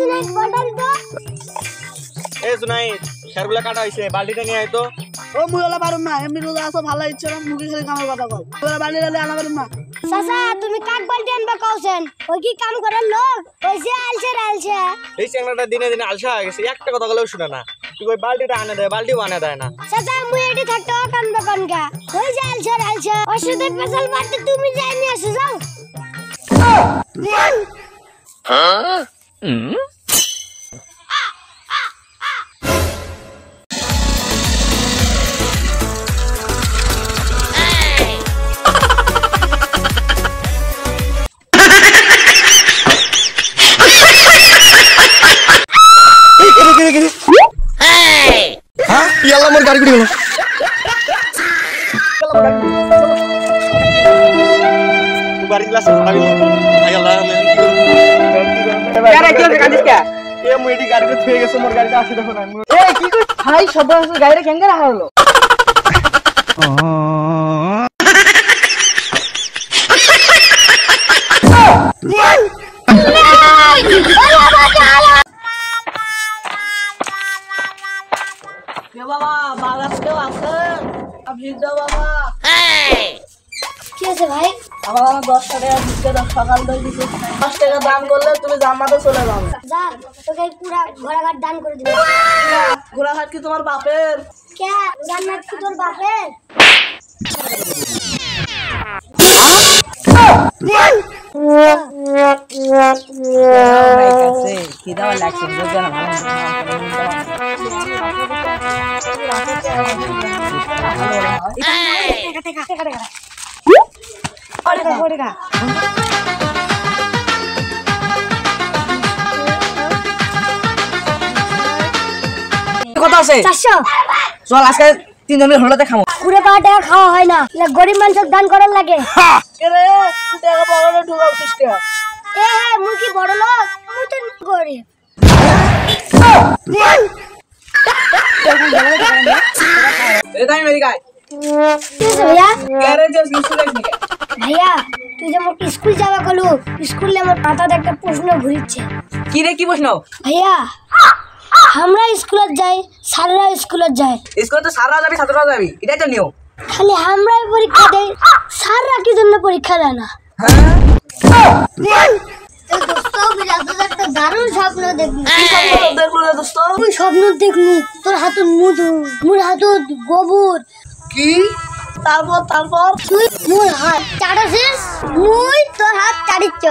जुनाइद bundle दो ए जुनाइद খেরগুলা কাটা হইছে বালতিটা নিয়ে আয় তো ও মুইলা পারুম না এমনি রোজা আছে ভালো ইচ্ছা না মুখে খালি কামের কথা কয় তোরা বালি লালে আনা পারুম না চাচা তুমি কাক বালতি আনবা কওছেন ওই কি কাম করার লোক ওই যে আলছে এই চেংড়াটা দিনে দিনে আলসা হয়ে গেছে একটা কথা বলেও শুনে না তুই ওই বালতিটা আনে দেয় বালতিও আনে দেয় না চাচা মুই এটি থাকতে কানবা কানকা ওই যে আলছে ওষুধের পেছাল মারতে তুমি যাই নিয়ে আসো যাও হ্যাঁ ইয়াল্লা মোর গাড়ি গেল গাড়ি ক্লাস খারাপ আয়াল্লা আরে কি গাড়ি কা এ মুইডি গাড়িতে থুয়ে গেছে মোর গাড়িটা আসি দেখো না এই কি কই ভাই সব গাড়িটা কেঙ্গা রাখা হলো বাবা বাগাসকেও আছে আপনি দাও বাবা কি আছে ভাই বাবা 10 টাকা দিতে দাও সকাল দই দিতে 10 টাকা দান করলে তুমি জান্নাতে চলে যাবে যা তোকে পুরো ঘোড়াঘাট দান করে দিবি ঘোড়াঘাট কি তোমার বাপের কে জান্নাত কি তোর বাপের কি দাও লাগছে বুঝছো না কথা আছে 400 চল আজকে তিনজনের হলতে খামো পুরো টাকা খাওয়া হয় না গরিব মানুষের দান করার লাগে রে টাকা বড় ঢুকাও কিসকে এ মুই কি বড় লোক মুই তো গরিব এটাই মেরি গায় भैया গ্যারেজে স্কুল যাইনি भैया তুই যে মোর স্কুল যাবা কলু স্কুলে মোর মাথাতে একটা প্রশ্ন ঘুরিচ্ছে কি রে কি প্রশ্ন भैया আমরা স্কুলে যাই স্যাররা স্কুলে যায় স্কুলে তো সারা যাবি ছাত্ররা যাবি এটাই তো নিয়ম খালি আমরাই পরীক্ষা দেই স্যাররা কি জন্য পরীক্ষা দেয় না হ্যাঁ দোস্ত বিরাজ একটা দারুণ স্বপ্ন দেখবি কি স্বপ্ন দেখলো রে দোস্ত তুই স্বপ্ন দেখবি তোর হাতে মধু মোর হাতে গোবর কি তারপর তুই মোর হাত চাটাছিস মুই তোর হাত চাটিচ্ছ